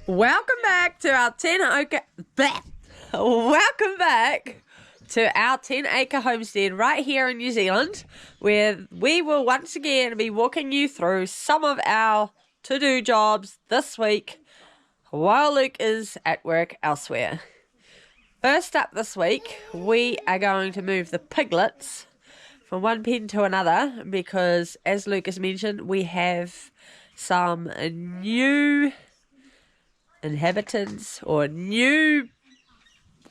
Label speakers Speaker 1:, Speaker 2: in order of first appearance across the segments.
Speaker 1: Welcome back to our 10-acre homestead right here in New Zealand, where we will once again be walking you through some of our to-do jobs this week while Luke is at work elsewhere. First up this week, we are going to move the piglets from one pen to another because, as Lucas mentioned, we have some new inhabitants or new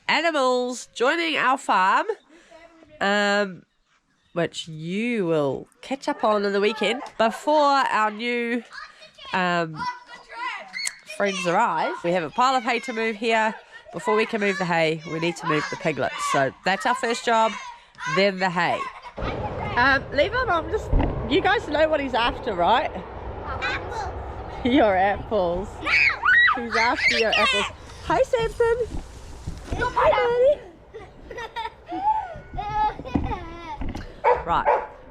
Speaker 1: animals joining our farm, which you will catch up on in the weekend. Before our new friends arrive, we have a pile of hay to move here. Before we can move the hay, we need to move the piglets. So that's our first job, then the hay. Levi, you guys know what he's after, right?
Speaker 2: Apples.
Speaker 1: Your apples. He's after your apples. Hi, Samson. Hi, buddy. Right,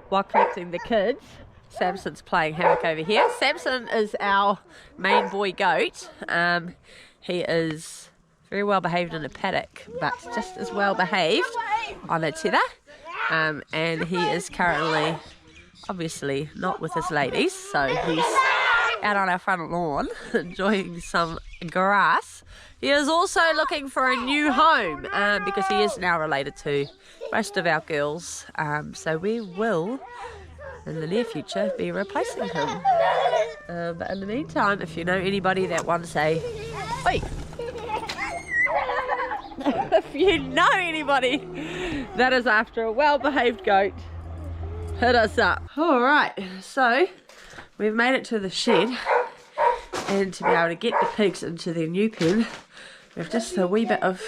Speaker 1: while collecting the kids, Samson's playing hammock over here. Samson is our main boy goat. He is very well behaved in a paddock, but just as well behaved on a tether. And he is currently, obviously, not with his ladies, so he's out on our front lawn enjoying some grass. He is also looking for a new home because he is now related to most of our girls. So we will, in the near future, be replacing him. But in the meantime, if you know anybody that wants a... Oi! If you know anybody that is after a well-behaved goat, hit us up. Alright, so we've made it to the shed, and to be able to get the pigs into their new pen, we have just a wee bit of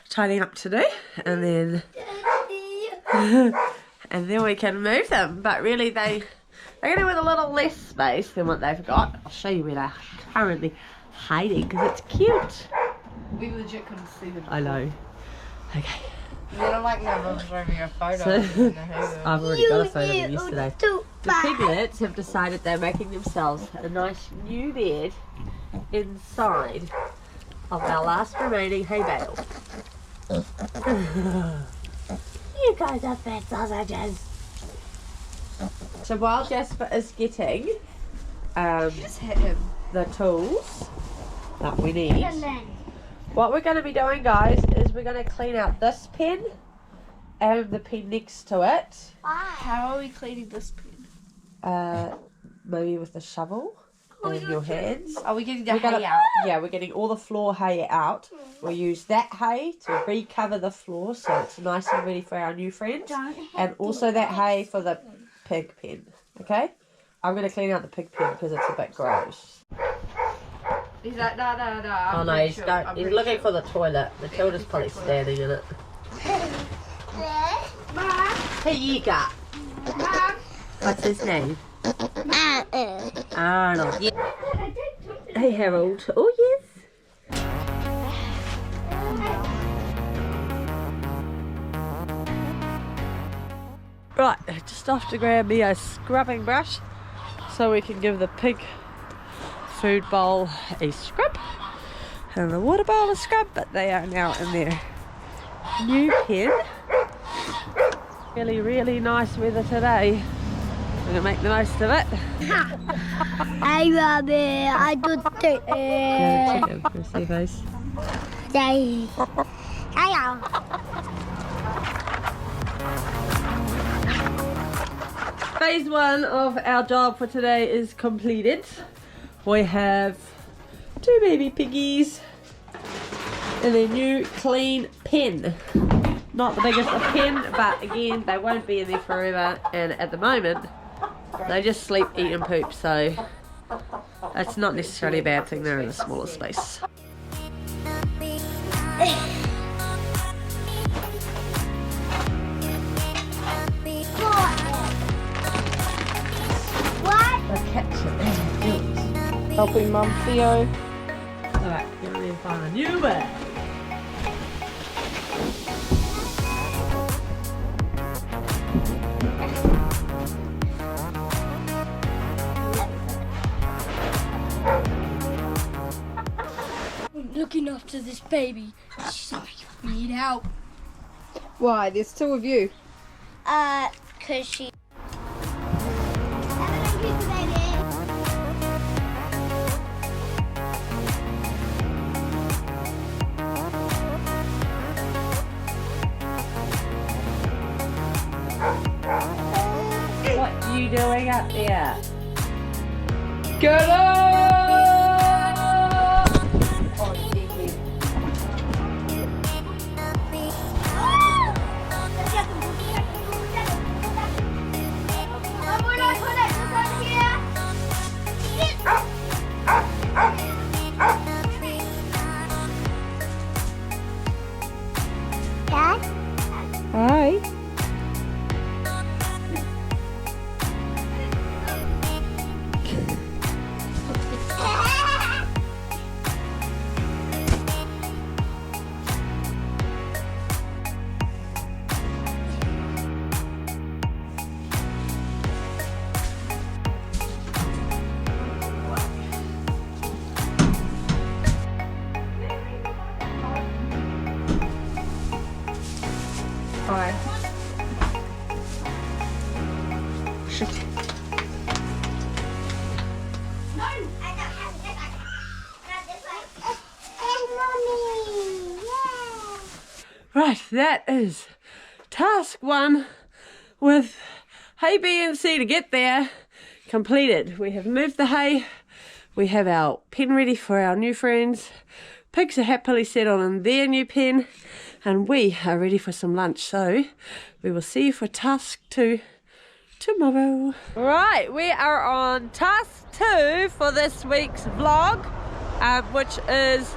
Speaker 1: tidying up to do, and then we can move them. But really they're going to with a little less space than what they've got. I'll show you where they're currently hiding because it's cute.
Speaker 3: We legit couldn't see them.
Speaker 1: I know. Okay.
Speaker 3: You don't like my mum showing me a photo.
Speaker 1: So, I've already got a photo of them yesterday. The piglets have decided they're making themselves a nice new bed inside of our last remaining hay bale.
Speaker 2: You guys are fat sausages.
Speaker 1: So while Jasper is getting
Speaker 3: Just hit him.
Speaker 1: the tools that we need, what we're going to be doing, guys, is we're going to clean out this pen and the pen next to it.
Speaker 3: How are we cleaning this pen?
Speaker 1: Maybe with a shovel in your hands.
Speaker 3: Are we getting the hay out?
Speaker 1: Yeah, we're getting all the floor hay out. We'll use that hay to recover the floor so it's nice and ready for our new friends. And also that hay for the pig pen. Okay? I'm going to clean out the pig pen because it's a bit gross.
Speaker 3: He's like, no.
Speaker 1: Oh no, he's looking for the toilet. Matilda's probably standing in it. Hey, you got. What's his name? Arnold. Yeah. Hey, Harold. Oh, yes. Right, just off to grab me a scrubbing brush so we can give the pig food bowl a scrub and the water bowl a scrub, but they are now in their new pen. Really nice weather today. We're going to make the most of it.
Speaker 2: I love it. I do it.
Speaker 1: Chicken. Can you see face? Phase one of our job for today is completed. We have 2 baby piggies in a new clean pen. Not the biggest of pen, but again, they won't be in there forever, and at the moment they just sleep, eat and poop, so it's not necessarily a bad thing. They're in a smaller space. The cats are there.
Speaker 3: Helping Mum Theo.
Speaker 1: Alright, get ready to find a new bed.
Speaker 2: looking after this baby. We need help.
Speaker 3: Why? There's two of you.
Speaker 2: Cause she.
Speaker 1: What are you doing up there?
Speaker 3: Get up!
Speaker 1: Oh, Gigi.
Speaker 2: Dad?
Speaker 3: Hi. Hi.
Speaker 1: Right, that is task 1 with hay B and C to get there completed. We have moved the hay, we have our pen ready for our new friends, pigs are happily settled in their new pen, and we are ready for some lunch. So we will see you for task 2 tomorrow. Right, we are on task 2 for this week's vlog, which is...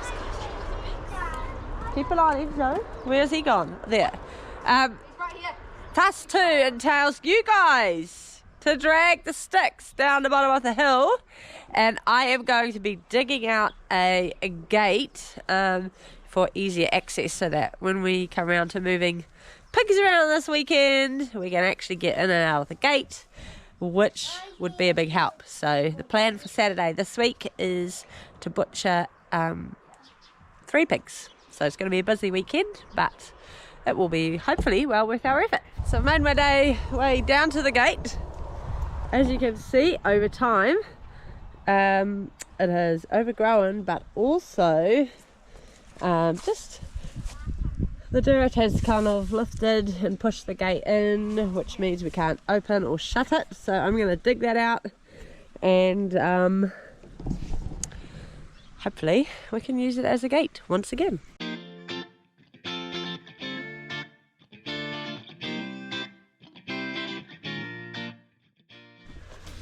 Speaker 1: Keep an eye on him, Joe. Where's he gone? There.
Speaker 3: Right here.
Speaker 1: Task 2 entails you guys to drag the sticks down the bottom of the hill, and I am going to be digging out a gate for easier access, so that when we come around to moving pigs around this weekend, we can actually get in and out of the gate, which would be a big help. So the plan for Saturday this week is to butcher 3 pigs. So it's going to be a busy weekend, but it will be hopefully well worth our effort. So I've made my way down to the gate. As you can see, over time it has overgrown, but also just the dirt has kind of lifted and pushed the gate in, which means we can't open or shut it. So I'm going to dig that out, and hopefully we can use it as a gate once again.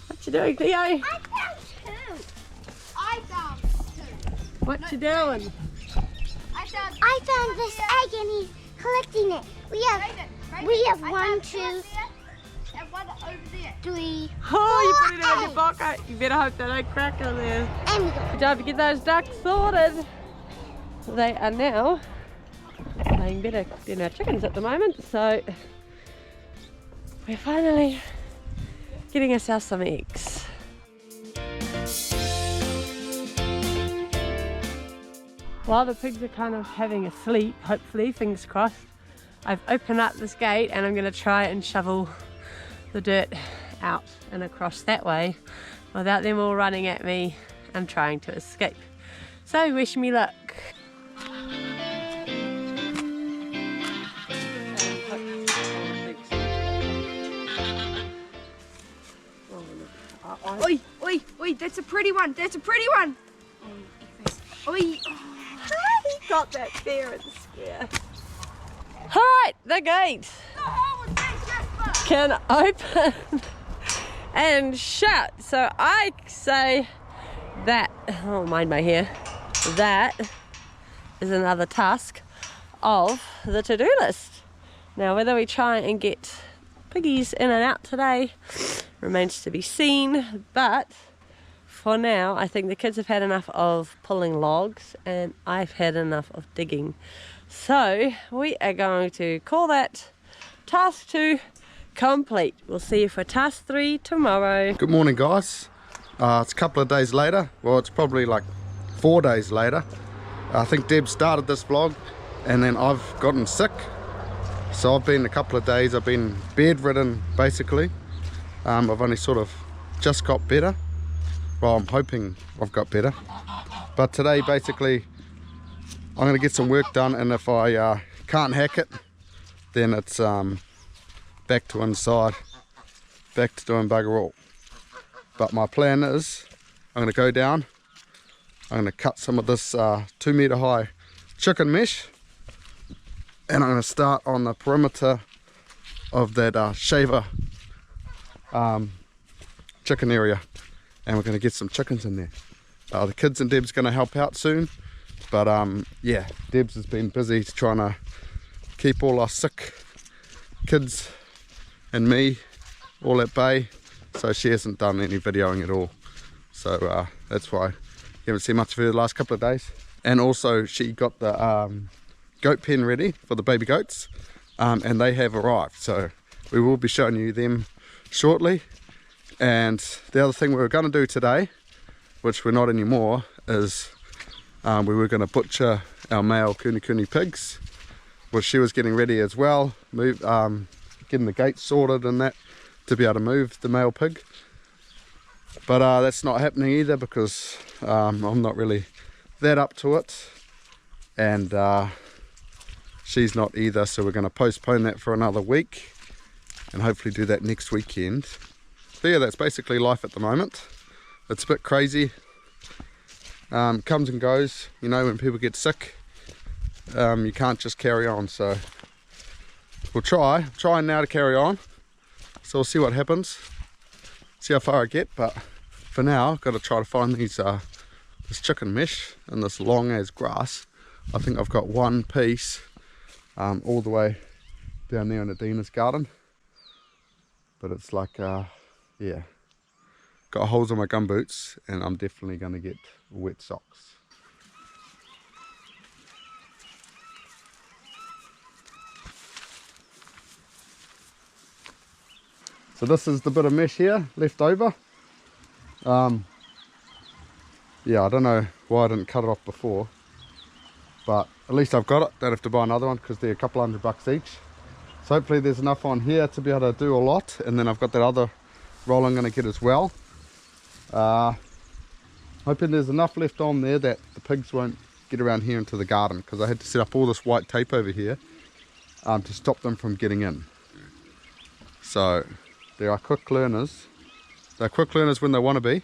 Speaker 1: What you doing, Theo?
Speaker 2: I found 2. I found 2.
Speaker 1: What you doing?
Speaker 2: I found this egg and he's collecting it. We have 1, 2,
Speaker 3: And one over there.
Speaker 2: 3, 4
Speaker 1: Oh, you put it in your
Speaker 2: eggs.
Speaker 1: pocket. You better hope they don't crack in there.
Speaker 2: And we go.
Speaker 1: Good job to get those ducks sorted. They are now laying better than our chickens at the moment, so we're finally getting ourselves some eggs. While the pigs are kind of having a sleep, hopefully, fingers crossed, I've opened up this gate and I'm going to try and shovel the dirt out and across that way without them all running at me and trying to escape. So wish me luck.
Speaker 3: Oi, oi, oi, that's a pretty one. That's a pretty one. Oi.
Speaker 1: He got that fair and square. Alright, the gate can open and shut. So I say that, oh, mind my hair, that is another task of the to-do list. Now whether we try and get piggies in and out today remains to be seen, but for now I think the kids have had enough of pulling logs and I've had enough of digging. So we are going to call that task 2 complete. We'll see you for task 3 tomorrow.
Speaker 4: Good morning, guys. It's a couple of days later. Well, it's probably like 4 days later. I think Deb started this vlog and then I've gotten sick. So I've been a couple of days, I've been bedridden basically. I've only sort of just got better. Well, I'm hoping I've got better. But today basically I'm going to get some work done, and if I can't hack it, then it's back to inside, back to doing bugger all. But my plan is I'm going to go down, I'm going to cut some of this 2 meter high chicken mesh, and I'm going to start on the perimeter of that shaver chicken area, and we're going to get some chickens in there. The kids and Deb's going to help out soon, but yeah, Deb's has been busy trying to keep all our sick kids and me all at bay, so she hasn't done any videoing at all. So that's why you haven't seen much of her the last couple of days. And also she got the goat pen ready for the baby goats, and they have arrived, so we will be showing you them shortly. And the other thing we were going to do today, which we're not anymore, is we were going to butcher our male kuni pigs, which she was getting ready as well, getting the gates sorted and that to be able to move the male pig. But that's not happening either, because I'm not really that up to it, and she's not either, so we're going to postpone that for another week and hopefully do that next weekend. So yeah, that's basically life at the moment. It's a bit crazy, comes and goes, you know, when people get sick, you can't just carry on. So we'll trying now to carry on, so we'll see what happens, see how far I get. But for now I've got to try to find these this chicken mesh and this long as grass. I think I've got one piece all the way down there in Adina's garden, but it's like yeah, got holes on my gum boots, and I'm definitely going to get wet socks. So this is the bit of mesh here left over. Yeah, I don't know why I didn't cut it off before, but at least I've got it. Don't have to buy another one because they're a couple $100 each. So hopefully there's enough on here to be able to do a lot, and then I've got that other roll I'm going to get as well. Hoping there's enough left on there that the pigs won't get around here into the garden, because I had to set up all this white tape over here to stop them from getting in. So they are quick learners. They're quick learners when they want to be,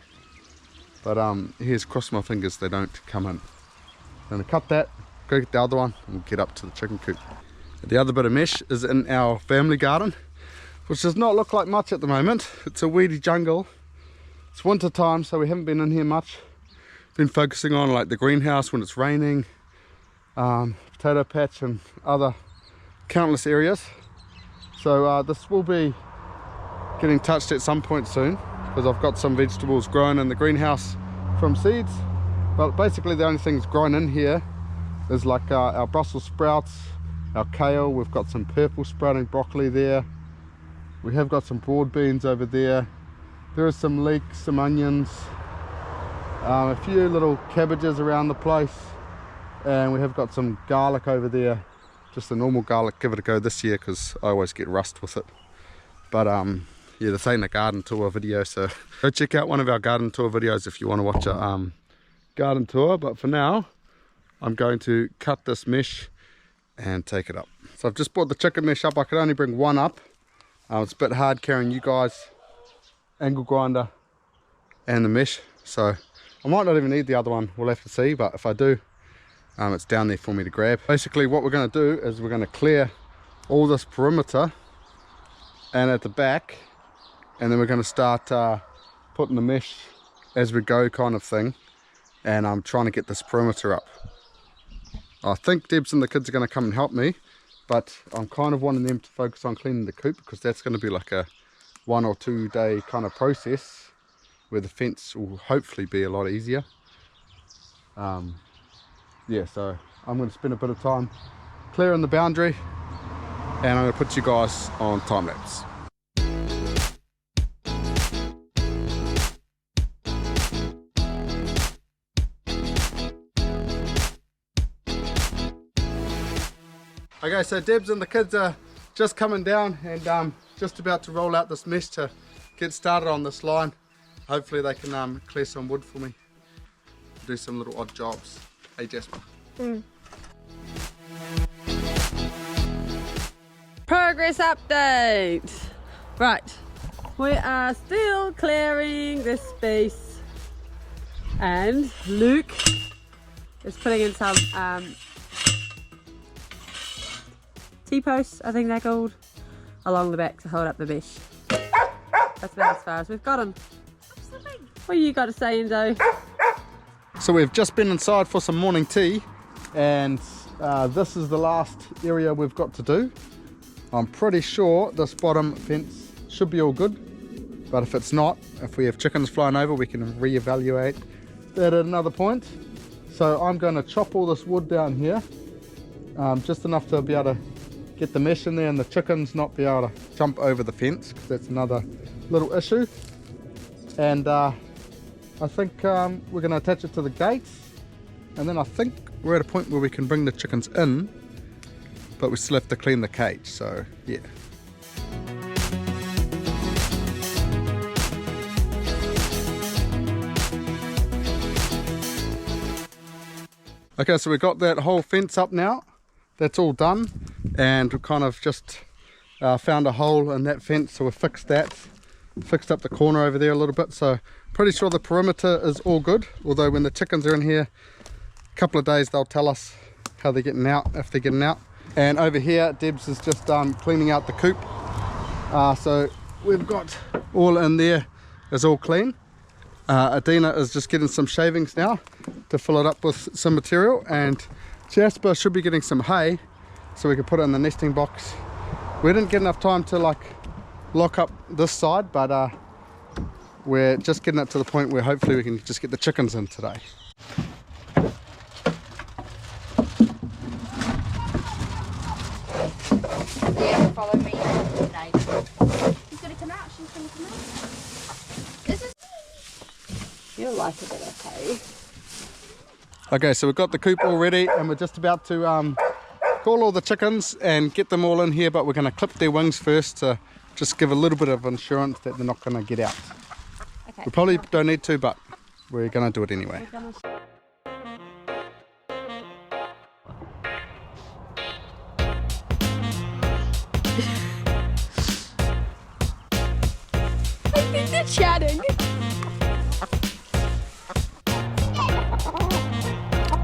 Speaker 4: but here's cross my fingers they don't come in. I'm going to cut that, go get the other one, and we'll get up to the chicken coop. The other bit of mesh is in our family garden, which does not look like much at the moment. It's a weedy jungle. It's winter time, so we haven't been in here much. Been focusing on like the greenhouse when it's raining, potato patch and other countless areas. So this will be getting touched at some point soon, because I've got some vegetables grown in the greenhouse from seeds. But basically the only things grown in here is like our Brussels sprouts, our kale. We've got some purple sprouting broccoli there. We have got some broad beans over there. There is some leeks, some onions, a few little cabbages around the place, and we have got some garlic over there, just a normal garlic. Give it a go this year because I always get rust with it. But yeah, this ain't a garden tour video, so go check out one of our garden tour videos if you want to watch a garden tour. But for now I'm going to cut this mesh and take it up. So I've just brought the chicken mesh up. I could only bring one up. It's a bit hard carrying you guys, angle grinder and the mesh, so I might not even need the other one. We'll have to see, but if I do, it's down there for me to grab. Basically what we're going to do is we're going to clear all this perimeter and at the back, and then we're going to start putting the mesh as we go kind of thing, and I'm trying to get this perimeter up. I think Debs and the kids are going to come and help me, but I'm kind of wanting them to focus on cleaning the coop, because that's going to be like a 1 or 2 day kind of process, where the fence will hopefully be a lot easier. Yeah, so I'm going to spend a bit of time clearing the boundary, and I'm going to put you guys on time lapse. Okay, so Debs and the kids are just coming down and just about to roll out this mesh to get started on this line. Hopefully they can clear some wood for me, do some little odd jobs. Hey Jasper.
Speaker 1: Progress update. Right, we are still clearing this space, and Luke is putting in some T-posts, I think they're called, along the back to hold up the mesh. That's about as far as we've gotten. What you got to say, Endo?
Speaker 4: So we've just been inside for some morning tea, and this is the last area we've got to do. I'm pretty sure this bottom fence should be all good, but if it's not, if we have chickens flying over, we can reevaluate that at another point. So I'm going to chop all this wood down here, just enough to be able to get the mesh in there and the chickens not be able to jump over the fence, because that's another little issue. And I think we're going to attach it to the gates, and then I think we're at a point where we can bring the chickens in, but we still have to clean the cage, so yeah. Okay, so we've got that whole fence up now. That's all done, and we kind of just found a hole in that fence, so we fixed that. Fixed up the corner over there a little bit, so pretty sure the perimeter is all good, although when the chickens are in here a couple of days they'll tell us how they're getting out, if they're getting out. And over here Debs is just cleaning out the coop, so we've got all in there is all clean. Adina is just getting some shavings now to fill it up with some material, and Jasper should be getting some hay so we can put it in the nesting box. We didn't get enough time to like lock up this side, but we're just getting it to the point where hopefully we can just get the chickens in today.
Speaker 3: Yeah, follow me today. She's gonna come out, she's gonna come out. This is...
Speaker 1: You'll like it, okay?
Speaker 4: Okay, so we've got the coop all ready, and we're just about to call all the chickens and get them all in here, but we're going to clip their wings first to just give a little bit of insurance that they're not going to get out.
Speaker 1: Okay.
Speaker 4: We probably don't need to, but we're going to do it anyway.
Speaker 3: I think they're chatting.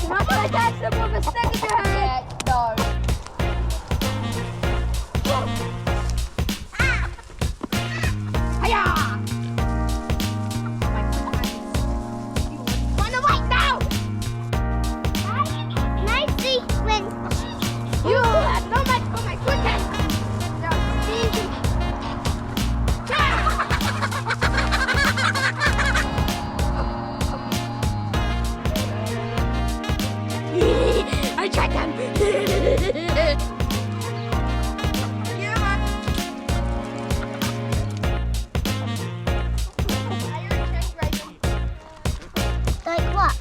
Speaker 3: Not gonna catch them with a stick in your head. No. Hiya! Run away now!
Speaker 2: Nice sequence.
Speaker 3: You have no match for my quickness. I tried them. Yeah, man.
Speaker 2: Like what?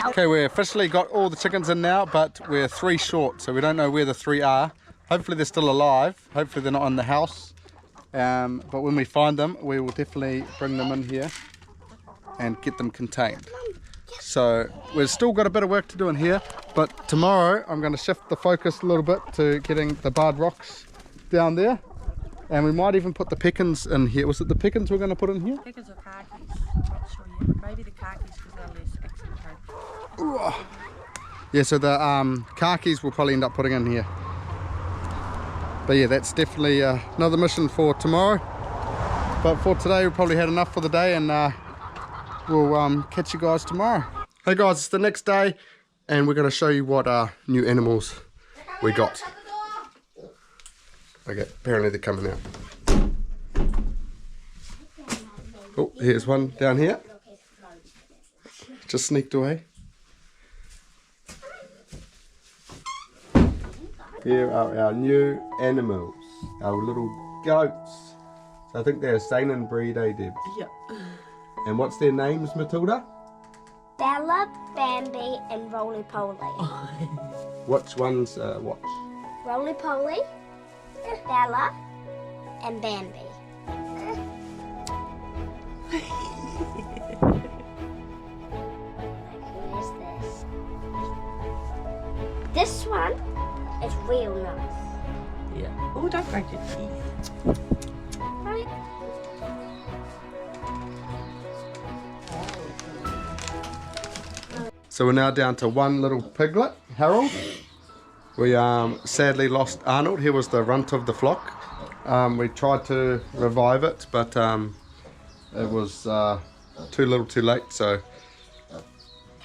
Speaker 4: Okay, we officially got all the chickens in now, but we're 3 short, so we don't know where the 3 are. Hopefully they're still alive. Hopefully they're not in the house. But when we find them, we will definitely bring them in here and get them contained. So we've still got a bit of work to do in here, but tomorrow I'm going to shift the focus a little bit to getting the barred rocks down there, and we might even put the pecans in here. Was it the pecans we're going to put in here?
Speaker 1: Pecans or khakis? Not sure yet. Maybe the khakis because they're less accident-prone.
Speaker 4: Yeah, so the khakis we'll probably end up putting in here. But yeah, that's definitely another mission for tomorrow. But for today, we probably had enough for the day, and we'll catch you guys tomorrow. Hey guys, it's the next day, and we're going to show you what new animals we got. Okay, apparently they're coming out. Oh, here's one down here. Just sneaked away. Here are our new animals, our little goats. So I think they're a Zealand breed, eh, Debs?
Speaker 1: Yep.
Speaker 4: And what's their names, Matilda?
Speaker 2: Bella Bella, Bambi, and Roly Poly.
Speaker 4: Which one's what?
Speaker 2: Roly Poly, Bella, and Bambi. Who's this? This one is real nice.
Speaker 1: Yeah. Oh, don't break your teeth.
Speaker 2: Right?
Speaker 4: So we're now down to one little piglet, Harold. We sadly lost Arnold. He was the runt of the flock. We tried to revive it, but it was too little too late, so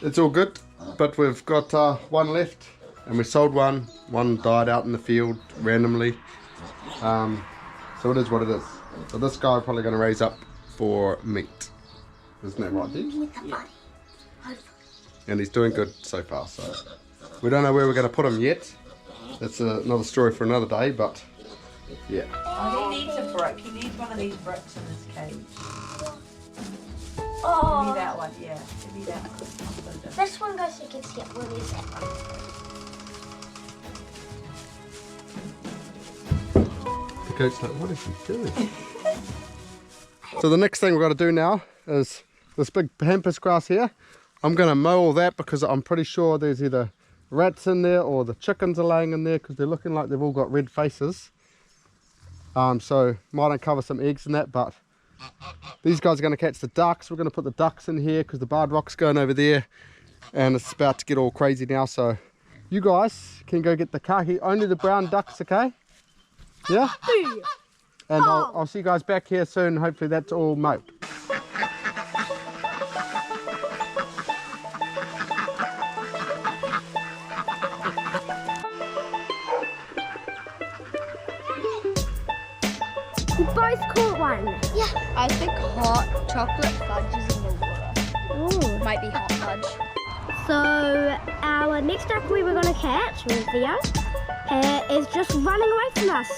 Speaker 4: it's all good. But we've got one left, and we sold one. One died out in the field randomly. So it is what it is. So this guy is probably going to raise up for meat. Isn't that right, Dee?
Speaker 2: Yeah.
Speaker 4: And he's doing good so far, so we don't know where we're going to put him yet. That's another story for another day, but yeah.
Speaker 1: Oh, he needs a brick. He needs one of these bricks in his cage.
Speaker 2: Oh.
Speaker 1: Give me that one, yeah. Give me that one.
Speaker 2: This one goes against it. What is that one?
Speaker 4: The goat's like, what is he doing? So the next thing we've got to do now is this big pampas grass here. I'm going to mow all that because I'm pretty sure there's either rats in there or the chickens are laying in there because they're looking like they've all got red faces. So might uncover some eggs in that, but these guys are going to catch the ducks. We're going to put the ducks in here because the barred rock's going over there and it's about to get all crazy now. So you guys can go get the kahi, only the brown ducks, okay? Yeah? And I'll see you guys back here soon. Hopefully that's all mowed.
Speaker 2: We both caught one. Yeah.
Speaker 3: I think hot chocolate fudge is in the water.
Speaker 2: Ooh.
Speaker 3: Might be hot fudge.
Speaker 2: So our next duck we were going to catch with Theo is just running away from us.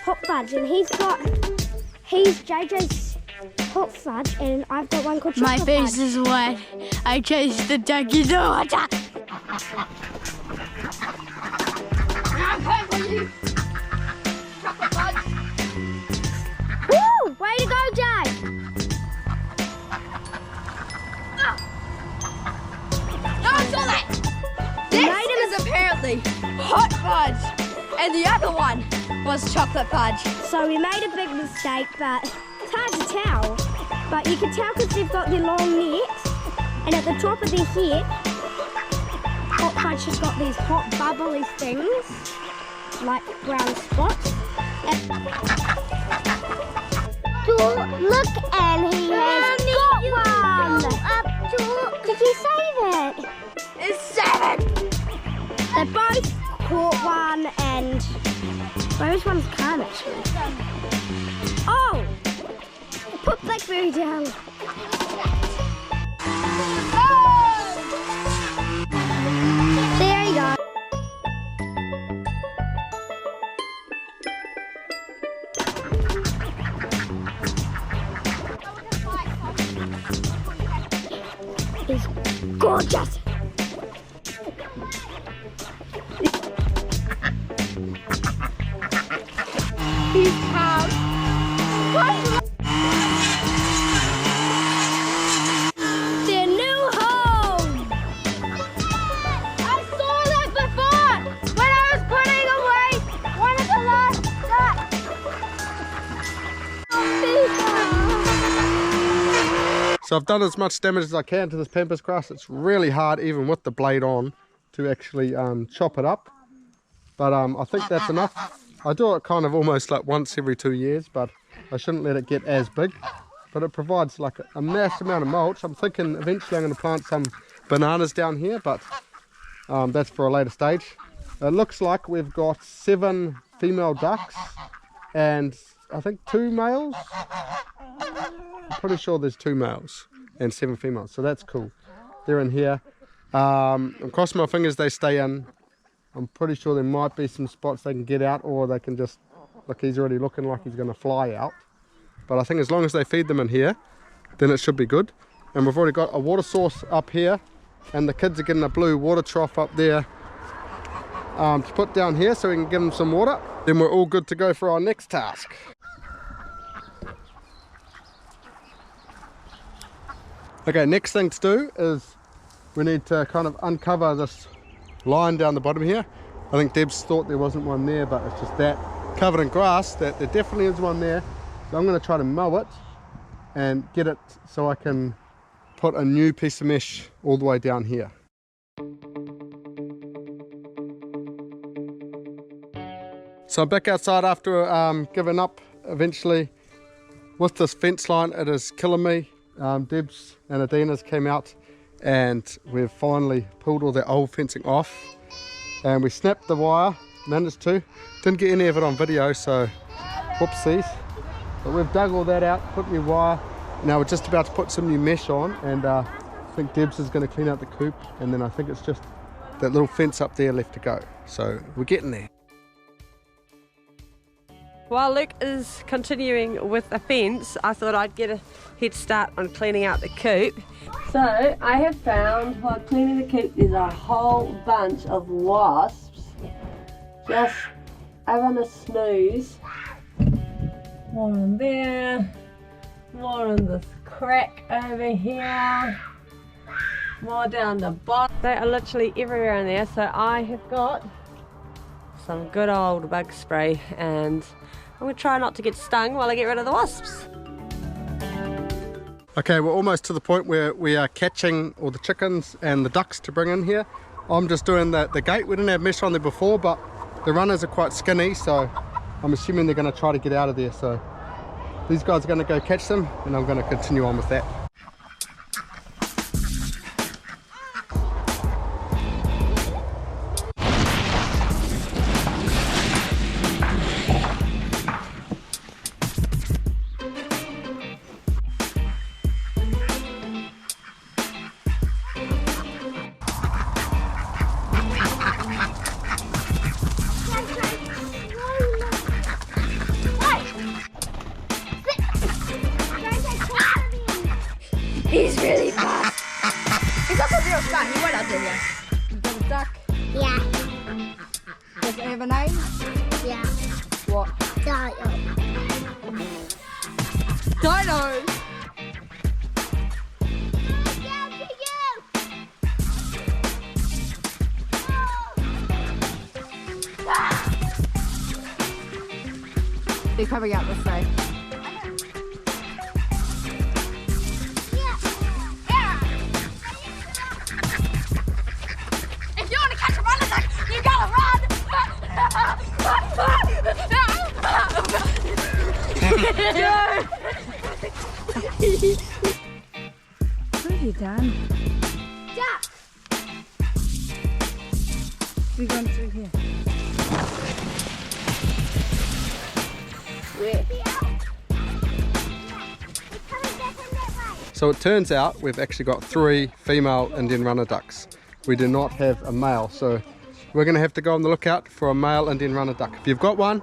Speaker 2: Hot fudge, and he's JJ's hot fudge, and I've got one called chocolate
Speaker 3: My face
Speaker 2: fudge.
Speaker 3: is wet. I chased the ducky to a duck.
Speaker 2: Woo! Way to go, Jay!
Speaker 3: No, I saw that! This is apparently hot fudge, and the other one was chocolate fudge.
Speaker 2: So we made a big mistake, but it's hard to tell. But you can tell because they've got their long necks, and at the top of their head, hot fudge has got these hot bubbly things, like brown spots. Look, and he has got one! Did you save it?
Speaker 3: It's 7!
Speaker 2: They both caught one, and those ones can't actually. Oh! Put Blackberry down. There you go. He's gorgeous.
Speaker 3: He's calm.
Speaker 2: Their new home. I saw that before when I was putting away one of the last ducks.
Speaker 4: So I've done as much damage as I can to this pampas grass. It's really hard, even with the blade on, to actually chop it up. But I think that's enough. I do it kind of almost like once every 2 years, but I shouldn't let it get as big. But it provides like a mass amount of mulch. I'm thinking eventually I'm going to plant some bananas down here, but that's for a later stage. It looks like we've got 7 female ducks and I think 2 males. I'm pretty sure there's 2 males and 7 females, so that's cool. They're in here. I'm crossing my fingers they stay in. I'm pretty sure there might be some spots they can get out, or they can just, look, he's already looking like he's going to fly out. but I think as long as they feed them in here, then it should be good. And we've already got a water source up here, and the kids are getting a blue water trough up there to put down here so we can give them some water. Then we're all good to go for our next task. Okay, next thing to do is we need to kind of uncover this line down the bottom here. I think Deb's thought there wasn't one there, but it's just that covered in grass that there definitely is one there. So I'm going to try to mow it and get it so I can put a new piece of mesh all the way down here. So I'm back outside after giving up eventually with this fence line. It is killing me. Deb's and Adina's came out and we've finally pulled all the old fencing off, and we snapped the wire, managed to. Didn't get any of it on video, so whoopsies. But we've dug all that out, put new wire. Now we're just about to put some new mesh on, and I think Deb's is going to clean out the coop, and then I think it's just that little fence up there left to go. So we're getting there.
Speaker 1: While Luke is continuing with the fence, I thought I'd get a head start on cleaning out the coop. So I have found, while cleaning the coop, there's a whole bunch of wasps just having a snooze. More in there, more in this crack over here, more down the bottom. They are literally everywhere in there, so I have got some good old bug spray, and I'm going to try not to get stung while I get rid of the wasps.
Speaker 4: Okay, we're almost to the point where we are catching all the chickens and the ducks to bring in here. I'm just doing the gate. We didn't have mesh on there before, but the runners are quite skinny, so I'm assuming they're going to try to get out of there. So these guys are going to go catch them, and I'm going to continue on with that.
Speaker 3: He's really fast. He's also real fat. He went out there, yeah. You got a duck?
Speaker 2: Yeah.
Speaker 3: Does it have a name?
Speaker 2: Yeah.
Speaker 3: What?
Speaker 2: Dino.
Speaker 3: Dinos. They're coming out this way. If you want to catch a runner duck, you gotta run! What have you done?
Speaker 2: Duck.
Speaker 3: We're going through here.
Speaker 4: So it turns out we've actually got 3 female Indian runner ducks. We do not have a male, so we're going to have to go on the lookout for a male Indian runner duck. If you've got one,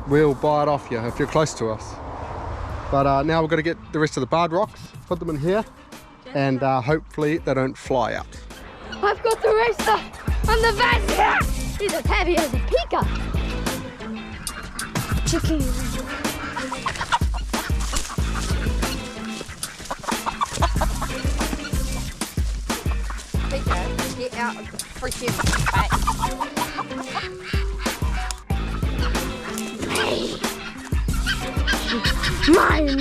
Speaker 4: we'll buy it off you if you're close to us. But now we're going to get the rest of the barred rocks, put them in here, and hopefully they don't fly out.
Speaker 3: I've got the rooster and the vans. He's as heavy as a pika. Chicken. Pika, get out of the freaking Mine.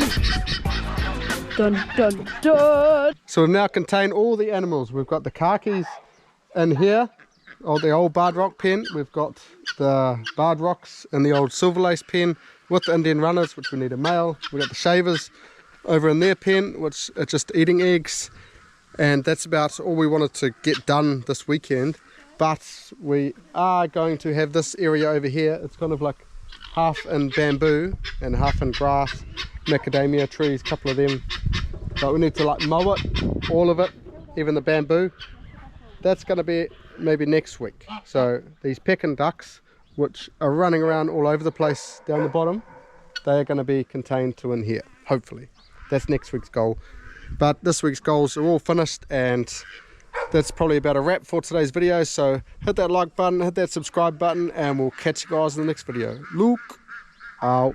Speaker 3: Dun dun dun.
Speaker 4: So we've now contained all the animals. We've got the khakis in here, the old barred rock pen. We've got the barred rocks in the old silver lace pen with the Indian runners, which we need a male. We've got the shavers over in their pen, which are just eating eggs. And that's about all we wanted to get done this weekend. But we are going to have this area over here. It's kind of like half in bamboo and half in grass, macadamia trees, a couple of them. But we need to like mow it, all of it, even the bamboo. That's going to be maybe next week. So these Pekin ducks, which are running around all over the place down the bottom, they're going to be contained to in here, hopefully. That's next week's goal. But this week's goals are all finished, and that's probably about a wrap for today's video. So hit that like button, hit that subscribe button, and we'll catch you guys in the next video. Look out.